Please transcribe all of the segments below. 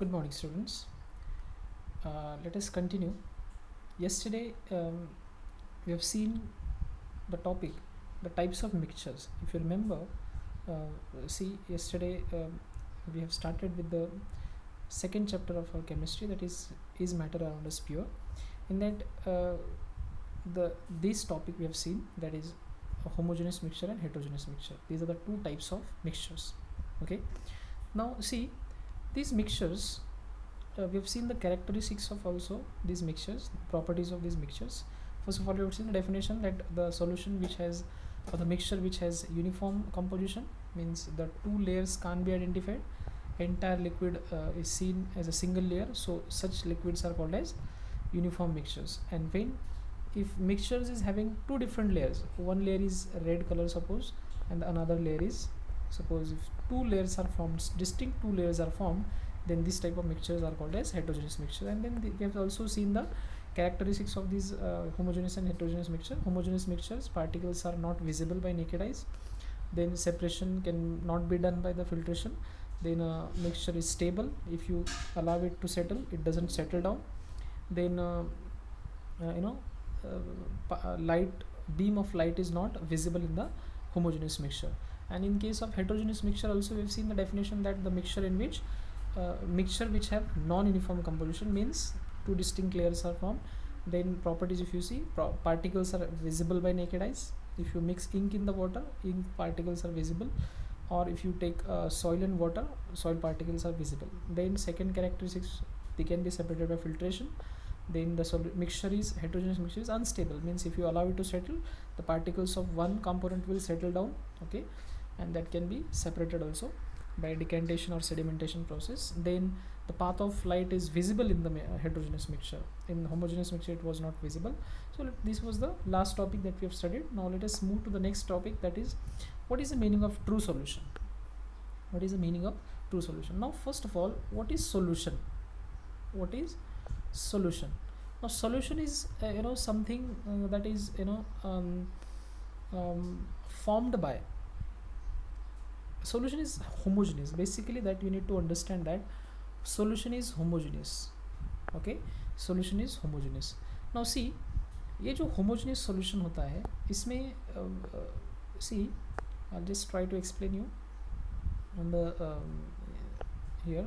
Good morning, students. Let us continue. Yesterday, we have seen the topic, the types of mixtures. If you remember, see, yesterday we have started with the second chapter of our chemistry, that is matter around us pure. In that, this topic we have seen, that is a homogeneous mixture and heterogeneous mixture. These are the two types of mixtures. Okay. Now, see, these mixtures, we have seen the characteristics of also these mixtures, properties of these mixtures. First of all, we have seen the definition that the solution which has, or the mixture which has uniform composition, means the two layers can't be identified. Entire liquid is seen as a single layer, so such liquids are called as uniform mixtures. And when, if mixtures is having two different layers, one layer is red color suppose, and another layer is, suppose if two layers are formed, distinct two layers are formed, then this type of mixtures are called as heterogeneous mixture. And then we have also seen the characteristics of these homogeneous and heterogeneous mixture. Homogeneous mixtures, particles are not visible by naked eyes, then separation can not be done by the filtration, then a mixture is stable. If you allow it to settle, it doesn't settle down. Then light, beam of light is not visible in the homogeneous mixture. And in case of heterogeneous mixture also, we have seen the definition that the mixture in which mixture which have non-uniform composition, means two distinct layers are formed. Then properties, if you see, particles are visible by naked eyes. If you mix ink in the water, ink particles are visible. Or if you take soil and water, soil particles are visible. Then second characteristics, they can be separated by filtration. Then the mixture is, heterogeneous mixture is unstable, means if you allow it to settle, the particles of one component will settle down. Okay, and that can be separated also by decantation or sedimentation process. Then the path of light is visible in the heterogeneous mixture. In homogeneous mixture it was not visible. So this was the last topic that we have studied. Now let us move to the next topic, that is, what is the meaning of true solution? What is the meaning of true solution? Now first of all, what is solution? What is solution? Now solution is something that is formed by, solution is homogeneous. Basically that you need to understand that solution is homogeneous. Okay, solution is homogeneous. Now see, ये जो homogeneous solution होता है, इसमें see, I'll just try to explain you on the here.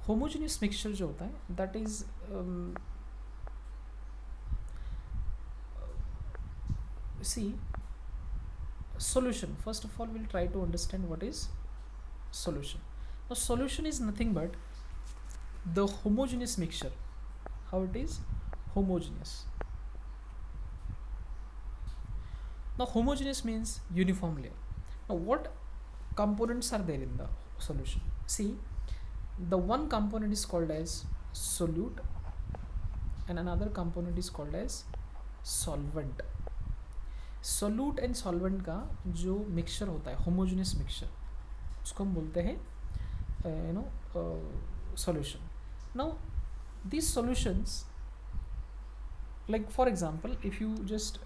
Homogeneous mixture जो होता है, that is see, solution, first of all we'll try to understand what is solution. Now solution is nothing but the homogeneous mixture. How it is homogeneous? Now homogeneous means uniform layer. Now what components are there in the solution? See, the one component is called as solute and another component is called as solvent. Solute and solvent का जो mixture होता है, homogeneous mixture, उसको हम बोलते हैं solution. Now these solutions, like for example, if you just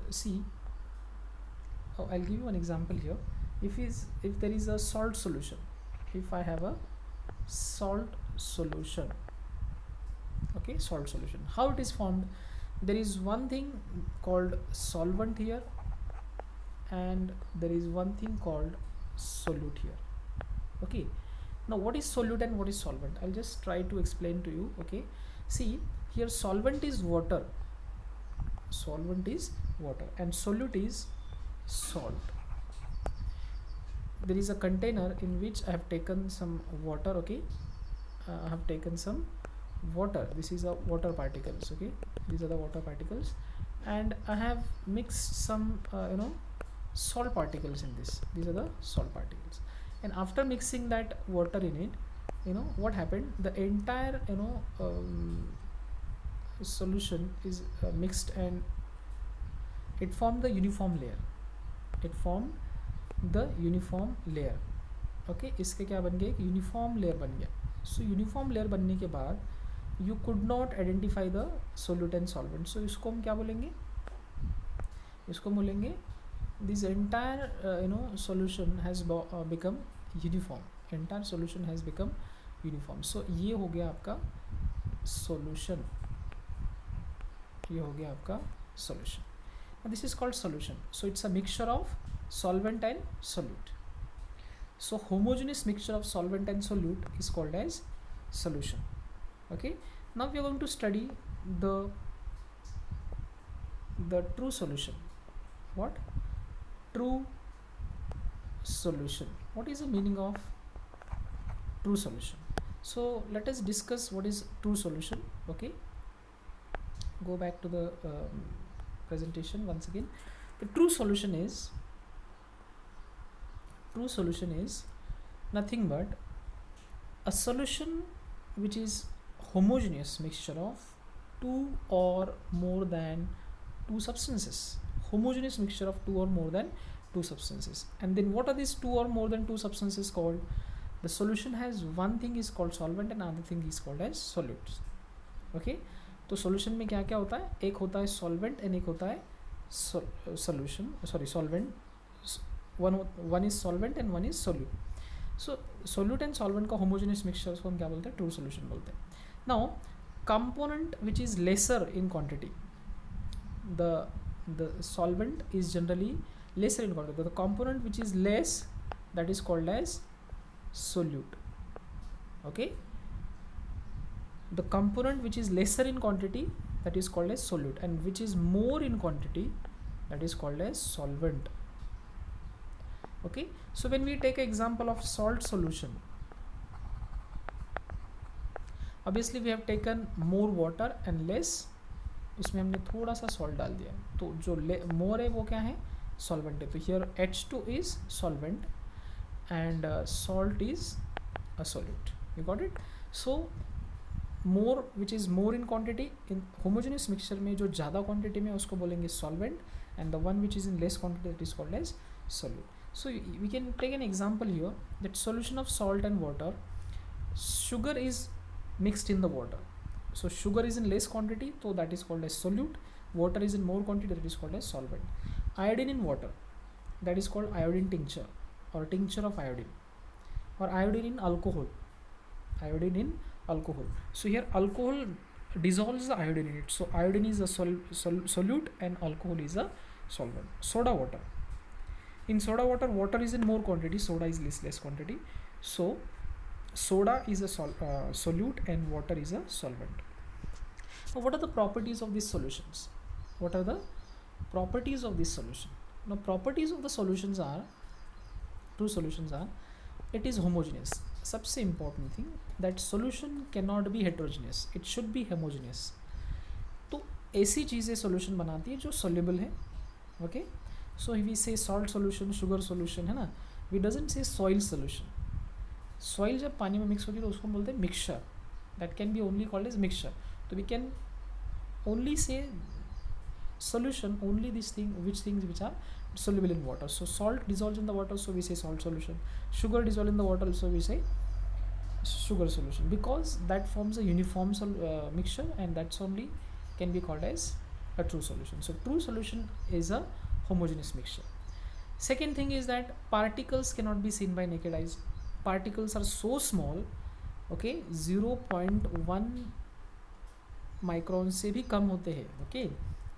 see, I'll give you an example here. If there is a salt solution, if I have a salt solution, okay, salt solution, how it is formed? There is one thing called solvent here and there is one thing called solute here. Okay, now what is solute and what is solvent? I'll just try to explain to you. Okay, see here, solvent is water, solvent is water, and solute is salt. There is a container in which I have taken some water. Okay, I have taken some water, this is a water particles. Okay, these are the water particles, and I have mixed some salt particles in this. These are the salt particles, and after mixing that water in it, what happened? The entire solution is mixed and it formed the uniform layer. It formed the uniform layer. Okay, इसके क्या बन गया? एक uniform layer बन गया. सो uniform layer बनने के बाद you could not identify the solute and solvent. So इसको हम क्या बोलेंगे? इसको बोलेंगे this entire solution has become uniform. Entire solution has become uniform. So ये हो गया आपका सॉल्यूशन, ये हो गया आपका solution. This is called solution. So it's a mixture of solvent and solute. So homogeneous mixture of solvent and solute is called as solution. Okay, now we are going to study the true solution. What? True solution. What is the meaning of true solution? So let us discuss what is true solution. Okay, go back to the presentation once again. The true solution is nothing but a solution which is homogeneous mixture of two or more than two substances. Homogeneous mixture of two or more than two substances. And then what are these two or more than two substances called? The solution has one thing is called solvent and another thing is called as solutes. Okay, तो solution में क्या क्या होता है? एक होता है solvent and एक होता है solvent. One is solvent and one is solute. So solute and solvent का homogeneous mixture को हम क्या बोलते हैं? True solution बोलते हैं. Now component which is lesser in quantity, the solvent is generally lesser in quantity. The component which is less, that is called as solute. Okay, the component which is lesser in quantity, that is called as solute, and which is more in quantity, that is called as solvent. Okay, so when we take an example of salt solution, obviously we have taken more water and less, इसमें हमने थोड़ा सा salt डाल दिया, तो जो मोर है वो क्या है? सॉल्वेंट है. तो here H2 is solvent and salt is a solute. You got it? So more which is more in quantity, in homogeneous mixture में जो ज़्यादा क्वांटिटी में उसको बोलेंगे solvent, and the one which is in less quantity that is called as solute. So we can take an example here, that solution of salt and water, sugar is mixed in the water. So sugar is in less quantity, so that is called as solute. Water is in more quantity, that is called as solvent. Iodine in water, that is called iodine tincture or tincture of iodine, or iodine in alcohol. So here alcohol dissolves the iodine in it, so iodine is a solute and alcohol is a solvent. Soda water, in soda water, water is in more quantity, soda is less quantity, so soda is a solute and water is a solvent. Now what are the properties of these solutions? What are the properties of this solution? Now properties of the solutions are, true solutions are, it is homogeneous. सबसे important thing, that solution cannot be heterogeneous, it should be homogeneous. तो ऐसी चीज़ें solution बनाती है जो soluble है. Okay, so we say salt solution, sugar solution, है ना. We doesn't say soil solution. Soil जब पानी में मिक्स होती है तो उसको हम बोलते हैं mixture. That can be only called as mixture. तो we can only say solution only these things which are soluble in water. So salt dissolves in the water, so we say salt solution. Sugar dissolves in the water, so we say sugar solution, because that forms a uniform mixture, and that's only can be called as a true solution. So true solution is a homogeneous mixture. Second thing is that particles cannot be seen by naked eyes. Particles are so small, okay, 0.1 micron से भी कम होते हैं. Okay,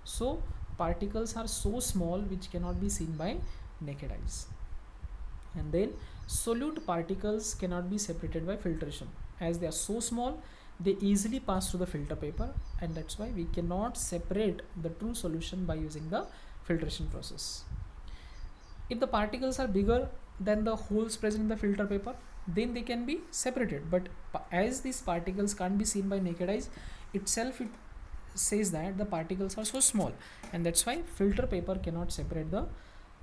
so particles are so small which cannot be seen by naked eyes. And then solute particles cannot be separated by filtration, as they are so small they easily pass through the filter paper, and that's why we cannot separate the true solution by using the filtration process. If the particles are bigger than the holes present in the filter paper, then they can be separated, but as these particles can't be seen by naked eyes, itself it says that the particles are so small, and that's why filter paper cannot separate the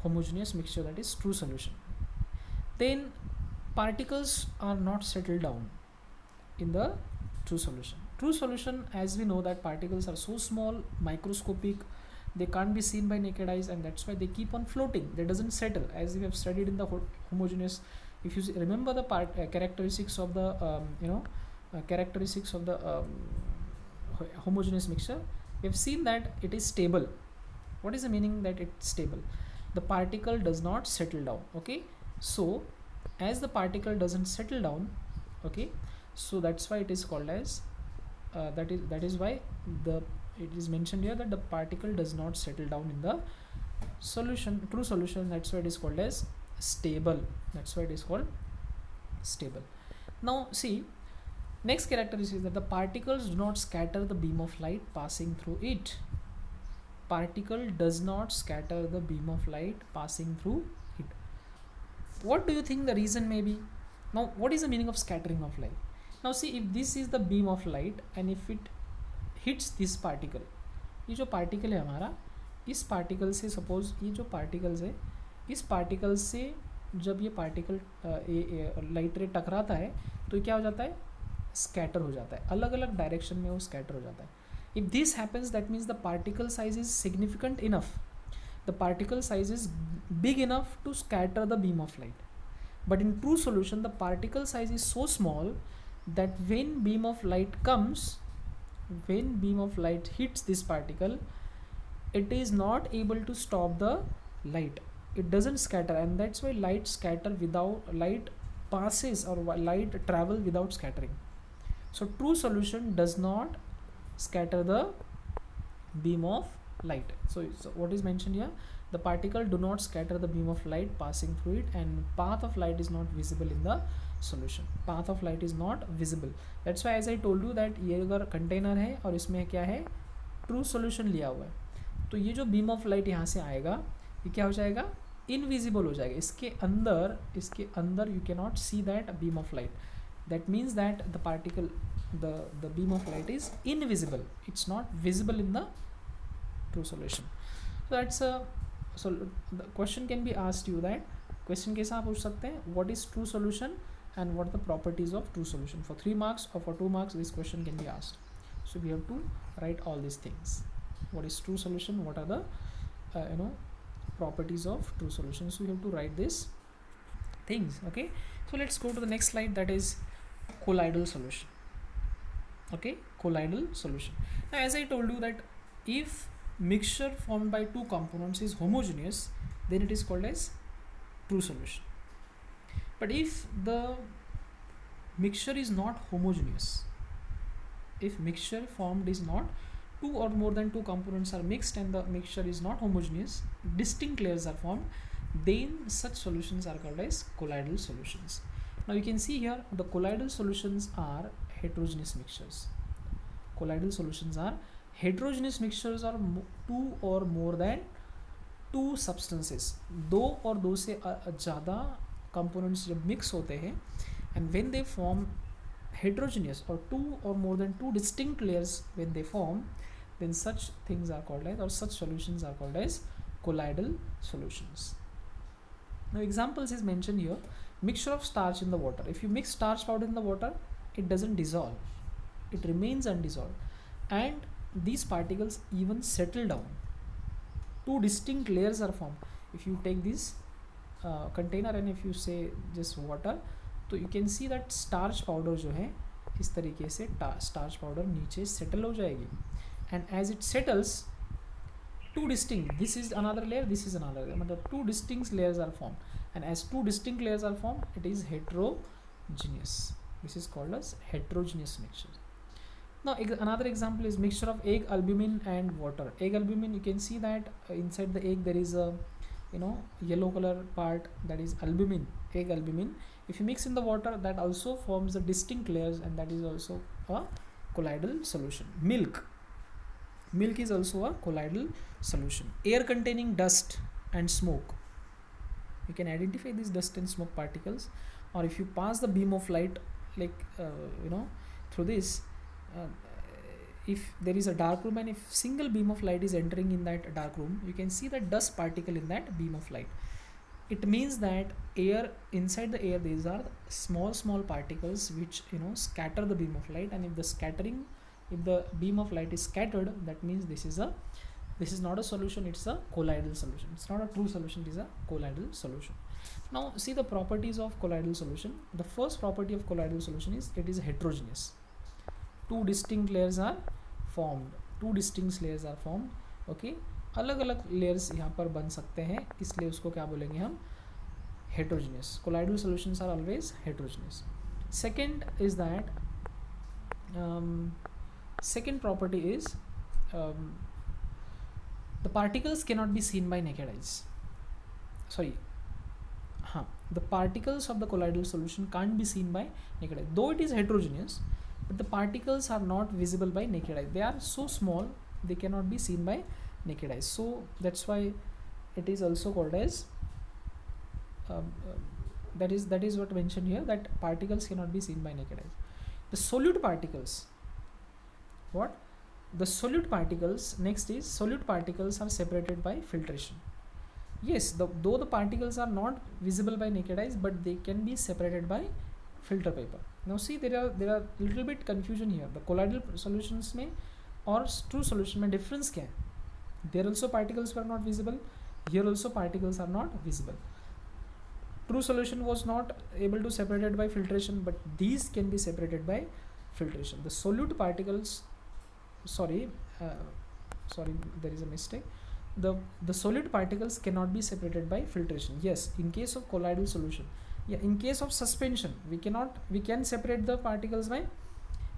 homogeneous mixture, that is true solution. Then particles are not settled down in the true solution. True solution, as we know that particles are so small, microscopic, they can't be seen by naked eyes, and that's why they keep on floating, they doesn't settle, as we have studied in the homogeneous. If you remember the characteristics of the characteristics of the homogeneous mixture, we have seen that it is stable. What is the meaning that it's stable? The particle does not settle down. Okay, so as the particle doesn't settle down, okay, So that's why it is called as that is why the it is mentioned here that the particle does not settle down in the solution, true solution. That's why it is called as stable. That's why it is called stable. Now see, next characteristic is that the particles do not scatter the beam of light passing through it. Particle does not scatter the beam of light passing through it. What do you think the reason may be? Now what is the meaning of scattering of light? Now see, if this is the beam of light and if it hits this particle, ये जो particle है हमारा, इस particle से suppose ये जो particles है, इस particle से जब ये particle light ray टकराता है तो ये क्या हो जाता है, scatter हो जाता है, अलग अलग direction में वो scatter हो जाता है. If this happens, that means the particle size is significant enough, the particle size is big enough to scatter the beam of light. But in true solution, the particle size is so small that when beam of light comes, when beam of light hits this particle, it is not able to stop the light. It doesn't scatter, and that's why light scatter without, light passes or light travel without scattering. So true solution does not scatter the beam of light. So what is mentioned here, the particle do not scatter the beam of light passing through it, and path of light is not visible in the solution. Path of light is not visible. That's why as I told you that ये अगर container है और इसमें क्या है, true solution लिया हुआ है, तो ये जो बीम ऑफ लाइट यहाँ से आएगा ये क्या हो जाएगा, इनविजिबल हो जाएगा. इसके अंदर you can not see that beam of light. That means that the particle the beam of light is invisible. It's not visible in the true solution. So that's so the question can be asked you that question कैसा आप पूछ सकते हैं, what is true solution and what are the properties of true solution. For 3 marks or for 2 marks this question can be asked. So we have to write all these things. What is true solution, what are the properties of true solution. So we have to write these things. Okay, so let's go to the next slide, that is colloidal solution. Okay, colloidal solution. Now as I told you that if mixture formed by two components is homogeneous, then it is called as true solution. But if the mixture is not homogeneous, if mixture formed is not, two or more than two components are mixed and the mixture is not homogeneous, distinct layers are formed, then such solutions are called as colloidal solutions. Now you can see here the colloidal solutions are heterogeneous mixtures. Colloidal solutions are heterogeneous mixtures or two or more than two substances. दो और दो से ज़्यादा components जब mix होते हैं and when they form heterogeneous or two or more than two distinct layers when they form, then such things are called as, or such solutions are called as colloidal solutions. Now examples is mentioned here. Mixture of starch in the water. If you mix starch powder in the water, it doesn't dissolve, it remains undissolved, and these particles even settle down. Two distinct layers are formed. If you take this container and if you say just water, तो you can see that starch powder जो है इस तरीके से starch powder नीचे settle हो जाएगी, and as it settles, two distinct, this is another layer, this is another layer, मतलब two distinct layers are formed, and as two distinct layers are formed, it is heterogeneous. This is called as heterogeneous mixture. Now another example is mixture of egg albumin and water. Egg albumin, you can see that inside the egg there is a yellow color part, that is albumin, egg albumin. If you mix in the water, that also forms the distinct layers, and that is also a colloidal solution. Milk is also a colloidal solution. Air containing dust and smoke, you can identify these dust and smoke particles, or if you pass the beam of light like through this, if there is a dark room and if single beam of light is entering in that dark room, you can see the dust particle in that beam of light. It means that air, inside the air these are small particles which scatter the beam of light, and if the beam of light is scattered, that means this is not a solution, it's a colloidal solution. It's not a true solution, it is a colloidal solution. Now see the properties of colloidal solution. The first property of colloidal solution is it is heterogeneous. Two distinct layers are formed. Okay, अलग अलग layers यहाँ पर बन सकते हैं, इसलिए उसको क्या बोलेंगे हम, heterogeneous. Colloidal solutions are always heterogeneous. Second is that Second property is um, the particles cannot be seen by naked eyes. Sorry, the particles of the colloidal solution can't be seen by naked eye. Though it is heterogeneous, but the particles are not visible by naked eye. They are so small, they cannot be seen by naked eye. So that's why it is also called as that is what mentioned here, that particles cannot be seen by naked eye. The solute particles, what? The solute particles, next is solute particles are separated by filtration. Yes, though the particles are not visible by naked eyes, but they can be separated by filter paper. Now see, there are little bit confusion here. The colloidal solutions में और true solution में difference क्या है? There also particles were not visible. Here also particles are not visible. True solution was not able to separate it by filtration, but these can be separated by filtration. The solute particles, sorry, there is a mistake. The solid particles cannot be separated by filtration. Yes, in case of colloidal solution. Yeah, in case of suspension, we can separate the particles by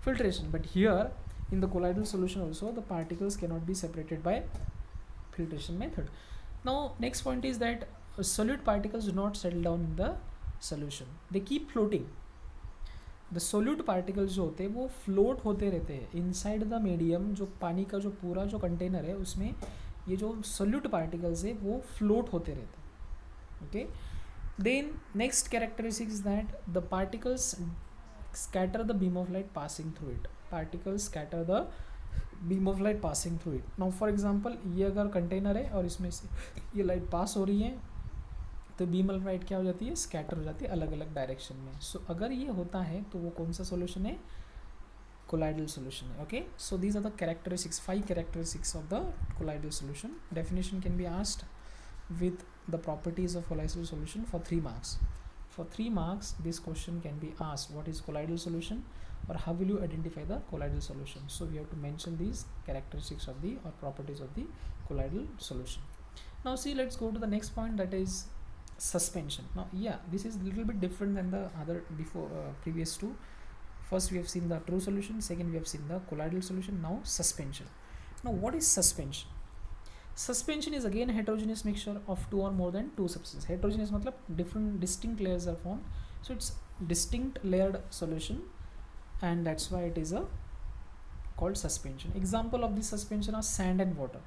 filtration, but here in the colloidal solution also the particles cannot be separated by filtration method. Now next point is that solute particles do not settle down in the solution, they keep floating. The solute particles जो होते हैं वो float होते रहते हैं inside the medium. जो पानी का जो पूरा जो कंटेनर है उसमें ये जो सोल्यूट पार्टिकल्स है वो फ्लोट होते रहते हैं. Okay, then next characteristic is that the particles scatter the beam of light passing through it. Particles scatter the beam of light passing through it. Now for example, ये अगर container है और इसमें से ये लाइट पास हो रही है तो बीम ऑफ लाइट क्या हो जाती है, स्कैटर हो जाती है अलग अलग डायरेक्शन में. सो अगर ये होता है तो वो कौन सा सॉल्यूशन है, कोलाइडल सॉल्यूशन है. Okay, so these are the characteristics, 5 characteristics of the colloidal solution. Definition can be asked with the properties of colloidal solution for 3 marks. For 3 marks this question can be asked, what is colloidal solution or how will you identify the colloidal solution. So we have to mention these characteristics of the or properties of the colloidal solution. Now see, let's go to the next point, that is suspension. Now yeah, this is a little bit different than the other before previous two. First we have seen the true solution, second we have seen the colloidal solution, now suspension. Now what is suspension? Suspension is again a heterogeneous mixture of 2 or more than 2 substances. Heterogeneous मतलब different distinct layers are formed, so it's distinct layered solution, and that's why it is a called suspension. Example of this suspension are sand and water.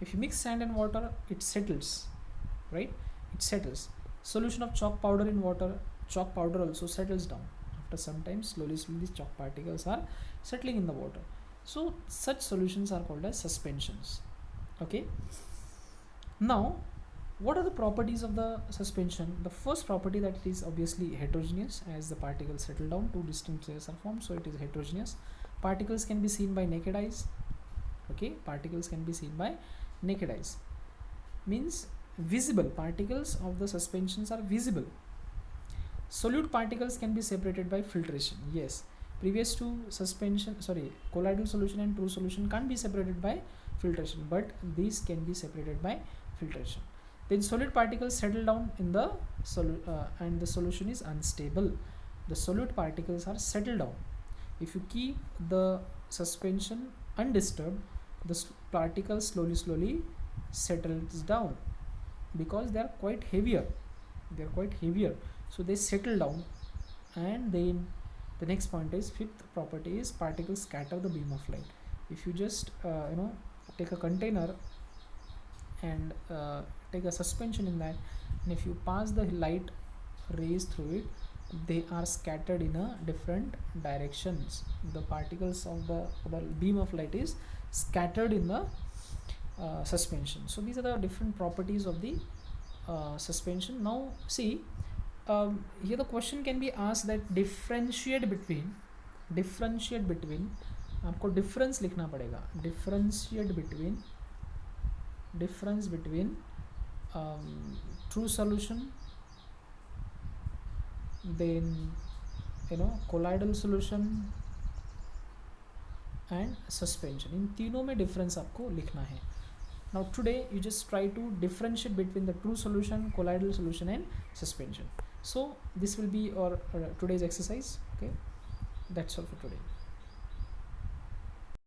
If you mix sand and water, it settles, right? It settles. Solution of chalk powder in water, chalk powder also settles down. After some time, slowly chalk particles are settling in the water. So such solutions are called as suspensions. Okay, now what are the properties of the suspension? The first property, that it is obviously heterogeneous, as the particles settle down, 2 distinct layers are formed, so it is heterogeneous. Particles can be seen by naked eyes. Okay, particles can be seen by naked eyes means visible. Particles of the suspensions are visible. Solute particles can be separated by filtration. Yes, previous to suspension, colloidal solution and true solution can't be separated by filtration, but these can be separated by filtration. Then solid particles settle down in the and the solution is unstable. The solute particles are settled down. If you keep the suspension undisturbed, the particles slowly settles down because they are quite heavier, so they settle down. And then the next point is, fifth property is particles scatter the beam of light. If you just take a container and take a suspension in that, and if you pass the light rays through it, they are scattered in a different directions. The particles of the beam of light is scattered in the suspension. So these are the different properties of the suspension. Now see, here the question can be asked that differentiate between आपको difference लिखना पड़ेगा. Differentiate difference between true solution, then colloidal solution and suspension. इन तीनों में difference आपको लिखना है. Now today you just try to differentiate between the true solution, colloidal solution and suspension. So this will be our today's exercise. Okay, that's all for today.